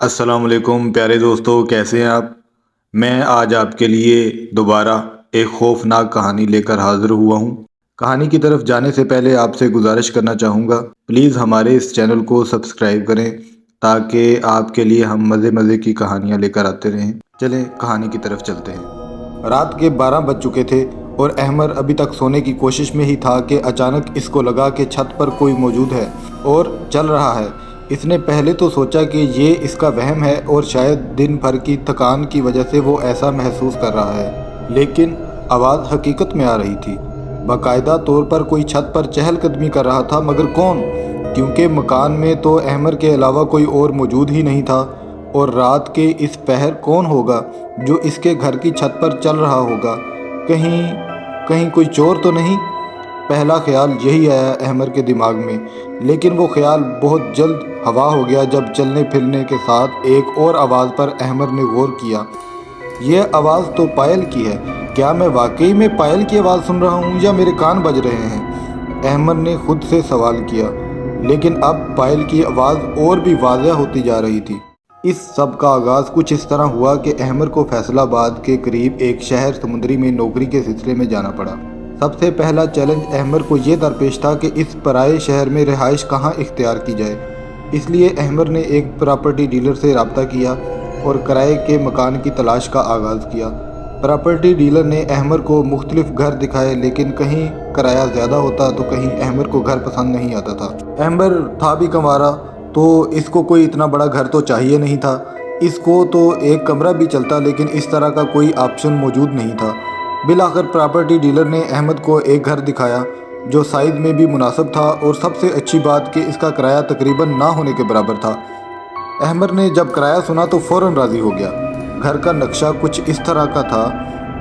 अस्सलाम वालेकुम प्यारे दोस्तों, कैसे हैं आप। मैं आज आपके लिए दोबारा एक खौफनाक कहानी लेकर हाज़िर हुआ हूँ। कहानी की तरफ जाने से पहले आपसे गुजारिश करना चाहूँगा, प्लीज़ हमारे इस चैनल को सब्सक्राइब करें ताकि आपके लिए हम मज़े मज़े की कहानियाँ लेकर आते रहें। चलें कहानी की तरफ चलते हैं। रात के 12 बज चुके थे और अहमद अभी तक सोने की कोशिश में ही था कि अचानक इसको लगा कि छत पर कोई मौजूद है और चल रहा है। इसने पहले तो सोचा कि ये इसका वहम है और शायद दिन भर की थकान की वजह से वो ऐसा महसूस कर रहा है, लेकिन आवाज़ हकीकत में आ रही थी। बाकायदा तौर पर कोई छत पर चहलकदमी कर रहा था, मगर कौन? क्योंकि मकान में तो अहमद के अलावा कोई और मौजूद ही नहीं था। और रात के इस पहर कौन होगा जो इसके घर की छत पर चल रहा होगा? कहीं कहीं कोई चोर तो नहीं? पहला ख्याल यही आया अहमद के दिमाग में, लेकिन वो ख्याल बहुत जल्द हवा हो गया जब चलने फिरने के साथ एक और आवाज़ पर अहमद ने गौर किया। यह आवाज़ तो पायल की है। क्या मैं वाकई में पायल की आवाज़ सुन रहा हूँ या मेरे कान बज रहे हैं? अहमद ने खुद से सवाल किया, लेकिन अब पायल की आवाज़ और भी वाज़ह होती जा रही थी। इस सब का आगाज़ कुछ इस तरह हुआ कि अहमद को फैसलाबाद के करीब एक शहर समुद्री में नौकरी के सिलसिले में जाना पड़ा। सबसे पहला चैलेंज अहमद को ये दरपेश था कि इस पराए शहर में रिहाइश कहाँ इख्तियार की जाए। इसलिए अहमद ने एक प्रॉपर्टी डीलर से रब्ता किया और किराए के मकान की तलाश का आगाज़ किया। प्रॉपर्टी डीलर ने अहमद को मुख्तलिफ घर दिखाए, लेकिन कहीं किराया ज़्यादा होता तो कहीं अहमद को घर पसंद नहीं आता था। अहमद था भी कंवारा, तो इसको कोई इतना बड़ा घर तो चाहिए नहीं था। इसको तो एक कमरा भी चलता, लेकिन इस तरह का कोई ऑप्शन मौजूद नहीं था। बिलाखिर प्रॉपर्टी डीलर ने अहमद को एक घर दिखाया जो साइज़ में भी मुनासिब था और सबसे अच्छी बात कि इसका किराया तकरीबन ना होने के बराबर था। अहमद ने जब किराया सुना तो फ़ौरन राज़ी हो गया। घर का नक्शा कुछ इस तरह का था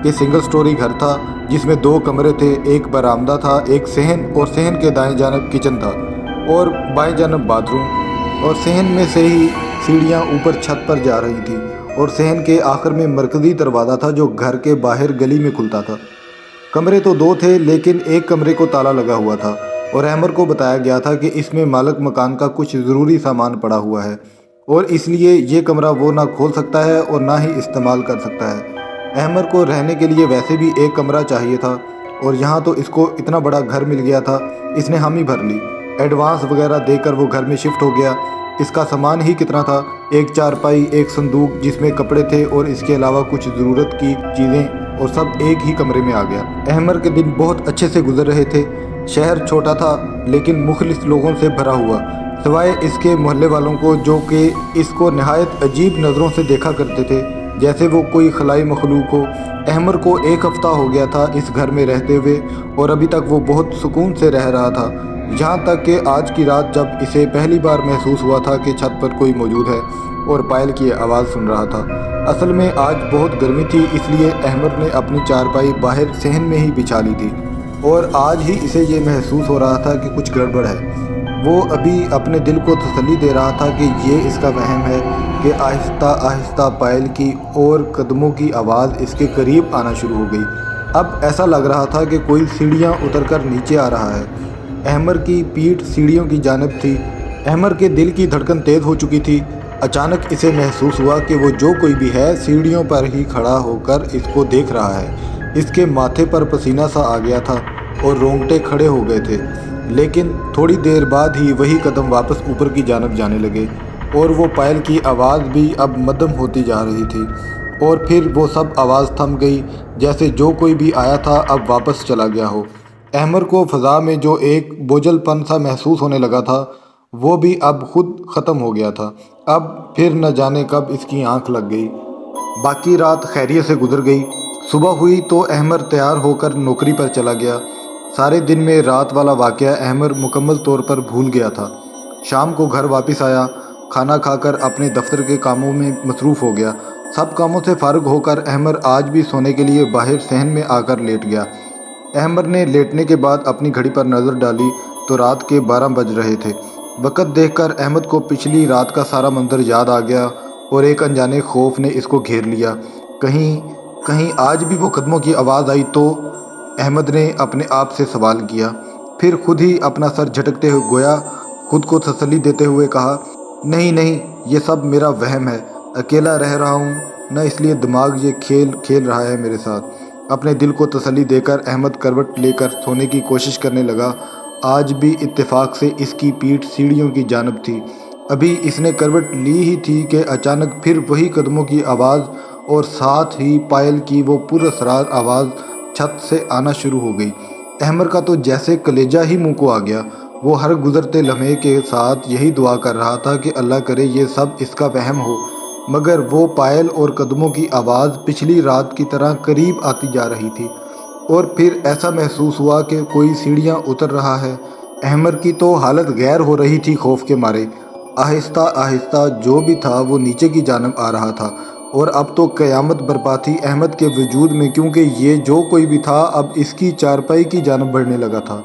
कि सिंगल स्टोरी घर था जिसमें 2 कमरे थे, एक बरामदा था, एक सहन और सहन के दाएं जानब किचन था और बाएं जानब बाथरूम। और सहन में से ही सीढ़ियाँ ऊपर छत पर जा रही थी और सहन के आखिर में मरकज़ी दरवाज़ा था जो घर के बाहर गली में खुलता था। कमरे तो 2 थे, लेकिन एक कमरे को ताला लगा हुआ था और अहमद को बताया गया था कि इसमें मालिक मकान का कुछ ज़रूरी सामान पड़ा हुआ है और इसलिए ये कमरा वो ना खोल सकता है और ना ही इस्तेमाल कर सकता है। अहमद को रहने के लिए वैसे भी एक कमरा चाहिए था और यहाँ तो इसको इतना बड़ा घर मिल गया था। इसने हामी भर ली। एडवांस वगैरह देकर वो घर में शिफ्ट हो गया। इसका सामान ही कितना था, एक चारपाई, एक संदूक जिसमें कपड़े थे और इसके अलावा कुछ ज़रूरत की चीज़ें, और सब एक ही कमरे में आ गया। अहमद के दिन बहुत अच्छे से गुजर रहे थे। शहर छोटा था लेकिन मुखलिस लोगों से भरा हुआ, सिवाय इसके मोहल्ले वालों को जो कि इसको नहायत अजीब नज़रों से देखा करते थे, जैसे वो कोई खलाई मखलूक हो। अहमद को 1 हफ़्ता हो गया था इस घर में रहते हुए और अभी तक वो बहुत सुकून से रह रहा था, यहाँ तक कि आज की रात जब इसे पहली बार महसूस हुआ था कि छत पर कोई मौजूद है और पायल की आवाज़ सुन रहा था। असल में आज बहुत गर्मी थी, इसलिए अहमद ने अपनी चारपाई बाहर सहन में ही बिछा ली थी और आज ही इसे ये महसूस हो रहा था कि कुछ गड़बड़ है। वो अभी अपने दिल को तसल्ली दे रहा था कि ये इसका वहम है कि आहिस्ता आहिस्ता पायल की और कदमों की आवाज़ इसके करीब आना शुरू हो गई। अब ऐसा लग रहा था कि कोई सीढ़ियाँ उतरकर नीचे आ रहा है। अहमद की पीठ सीढ़ियों की जानिब थी। अहमद के दिल की धड़कन तेज़ हो चुकी थी। अचानक इसे महसूस हुआ कि वो जो कोई भी है सीढ़ियों पर ही खड़ा होकर इसको देख रहा है। इसके माथे पर पसीना सा आ गया था और रोंगटे खड़े हो गए थे, लेकिन थोड़ी देर बाद ही वही कदम वापस ऊपर की जानिब जाने लगे और वो पायल की आवाज़ भी अब मद्धम होती जा रही थी। और फिर वो सब आवाज़ थम गई, जैसे जो कोई भी आया था अब वापस चला गया हो। अहमद को फ़ज़ा में जो एक बोझलपन सा महसूस होने लगा था वो भी अब खुद ख़त्म हो गया था। अब फिर न जाने कब इसकी आंख लग गई। बाकी रात खैरियत से गुजर गई। सुबह हुई तो अहमद तैयार होकर नौकरी पर चला गया। सारे दिन में रात वाला वाक़या अहमद मुकम्मल तौर पर भूल गया था। शाम को घर वापस आया, खाना खाकर अपने दफ्तर के कामों में मसरूफ़ हो गया। सब कामों से फ़ारिग होकर अहमद आज भी सोने के लिए बाहर सहन में आकर लेट गया। अहमद ने लेटने के बाद अपनी घड़ी पर नज़र डाली तो रात के 12 बज रहे थे। वक़्त देखकर अहमद को पिछली रात का सारा मंजर याद आ गया और एक अनजाने खौफ ने इसको घेर लिया। कहीं कहीं आज भी वो कदमों की आवाज़ आई तो? अहमद ने अपने आप से सवाल किया। फिर खुद ही अपना सर झटकते हुए गोया खुद को तसल्ली देते हुए कहा, नहीं नहीं, یہ سب میرا وہم ہے، اکیلا رہ رہا ہوں نہ، اس لیے دماغ یہ کھیل کھیل رہا ہے میرے ساتھ۔ اپنے دل کو تسلی دے کر احمد کروٹ لے کر سونے کی کوشش کرنے لگا۔ آج بھی اتفاق سے اس کی پیٹھ سیڑھیوں کی جانب تھی۔ ابھی اس نے کروٹ لی ہی تھی کہ اچانک پھر وہی قدموں کی آواز اور ساتھ ہی پائل کی وہ پراسرار آواز چھت سے آنا شروع ہو گئی۔ احمد کا تو جیسے کلیجہ ہی منہ کو آ گیا۔ وہ ہر گزرتے لمحے کے ساتھ یہی دعا کر رہا تھا کہ اللہ کرے یہ سب اس کا وہم ہو، مگر وہ پائل اور قدموں کی آواز پچھلی رات کی طرح قریب آتی جا رہی تھی، اور پھر ایسا محسوس ہوا کہ کوئی سیڑھیاں اتر رہا ہے۔ احمد کی تو حالت غیر ہو رہی تھی خوف کے مارے۔ آہستہ آہستہ جو بھی تھا وہ نیچے کی جانب آ رہا تھا، اور اب تو قیامت برپا تھی احمد کے وجود میں، کیونکہ یہ جو کوئی بھی تھا اب اس کی چارپائی کی جانب بڑھنے لگا تھا۔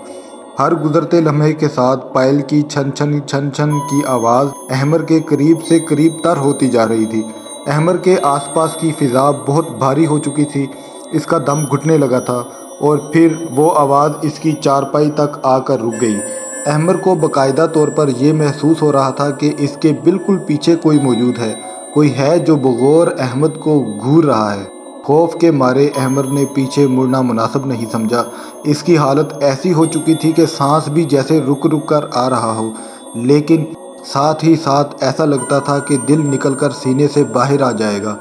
ہر گزرتے لمحے کے ساتھ پائل کی چھن چھن چھن چھن کی آواز احمد کے قریب سے قریب تر ہوتی جا رہی تھی۔ احمد کے آس پاس کی فضا بہت بھاری ہو چکی تھی، اس کا دم گھٹنے لگا تھا، اور پھر وہ آواز اس کی چارپائی تک آ کر رک گئی۔ احمد کو باقاعدہ طور پر یہ محسوس ہو رہا تھا کہ اس کے بالکل پیچھے کوئی موجود ہے، کوئی ہے جو بغور احمد کو گھور رہا ہے۔ خوف کے مارے احمد نے پیچھے مڑنا مناسب نہیں سمجھا۔ اس کی حالت ایسی ہو چکی تھی کہ سانس بھی جیسے رک رک کر آ رہا ہو، لیکن ساتھ ہی ساتھ ایسا لگتا تھا کہ دل نکل کر سینے سے باہر آ جائے گا۔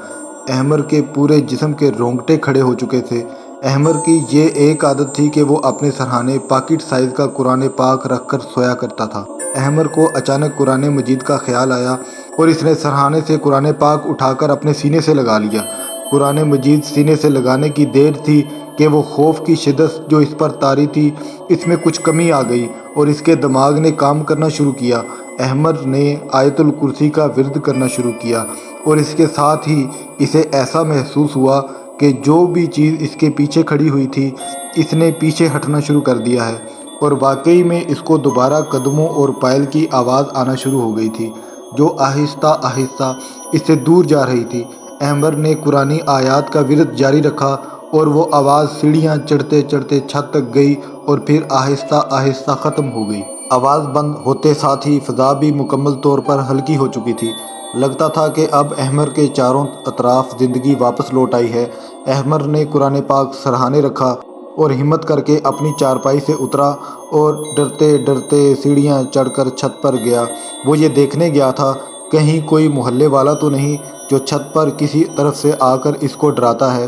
احمد کے پورے جسم کے رونگٹے کھڑے ہو چکے تھے۔ احمد کی یہ ایک عادت تھی کہ وہ اپنے سرہانے پاکٹ سائز کا قرآن پاک رکھ کر سویا کرتا تھا۔ احمد کو اچانک قرآن مجید کا خیال آیا، اور اس نے سرہانے سے قرآن پاک اٹھا کر اپنے سینے سے لگا لیا۔ قرآن مجید سینے سے لگانے کی دیر تھی کہ وہ خوف کی شدت جو اس پر طاری تھی، اس میں کچھ کمی آ گئی اور اس کے دماغ نے کام کرنا شروع کیا۔ احمد نے آیت الکرسی کا ورد کرنا شروع کیا، اور اس کے ساتھ ہی اسے ایسا محسوس ہوا کہ جو بھی چیز اس کے پیچھے کھڑی ہوئی تھی اس نے پیچھے ہٹنا شروع کر دیا ہے، اور واقعی میں اس کو دوبارہ قدموں اور پائل کی آواز آنا شروع ہو گئی تھی، جو آہستہ آہستہ اس سے دور جا رہی تھی۔ احمد نے قرآنی آیات کا ورد جاری رکھا، اور وہ آواز سیڑھیاں چڑھتے چڑھتے چھت تک گئی اور پھر آہستہ آہستہ ختم ہو گئی۔ آواز بند ہوتے ساتھ ہی فضا بھی مکمل طور پر ہلکی ہو چکی تھی۔ لگتا تھا کہ اب احمد کے چاروں اطراف زندگی واپس لوٹ آئی ہے۔ احمد نے قرآن پاک سرہانے رکھا اور ہمت کر کے اپنی چارپائی سے اترا اور ڈرتے ڈرتے سیڑھیاں چڑھ کر چھت پر گیا۔ وہ یہ دیکھنے گیا تھا کہیں کوئی محلے والا تو نہیں جو چھت پر کسی طرف سے آ کر اس کو ڈراتا ہے،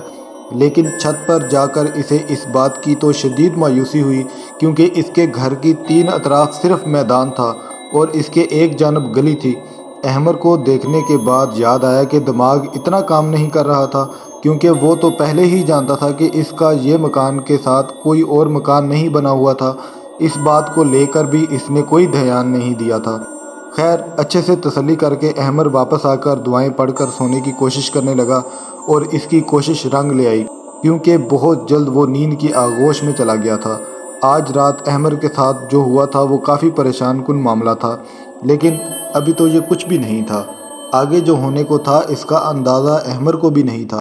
لیکن چھت پر جا کر اسے اس بات کی تو شدید مایوسی ہوئی، کیونکہ اس کے گھر کی تین اطراف صرف میدان تھا اور اس کے ایک جانب گلی تھی۔ احمد کو دیکھنے کے بعد یاد آیا کہ دماغ اتنا کام نہیں کر رہا تھا، کیونکہ وہ تو پہلے ہی جانتا تھا کہ اس کا یہ مکان کے ساتھ کوئی اور مکان نہیں بنا ہوا تھا۔ اس بات کو لے کر بھی اس نے کوئی دھیان نہیں دیا تھا۔ خیر، اچھے سے تسلی کر کے احمد واپس آ کر دعائیں پڑھ کر سونے کی کوشش کرنے لگا، اور اس کی کوشش رنگ لے آئی، کیونکہ بہت جلد وہ نیند کی آغوش میں چلا گیا تھا۔ آج رات احمد کے ساتھ جو ہوا تھا وہ کافی پریشان کن معاملہ تھا، لیکن ابھی تو یہ کچھ بھی نہیں تھا۔ آگے جو ہونے کو تھا اس کا اندازہ احمد کو بھی نہیں تھا۔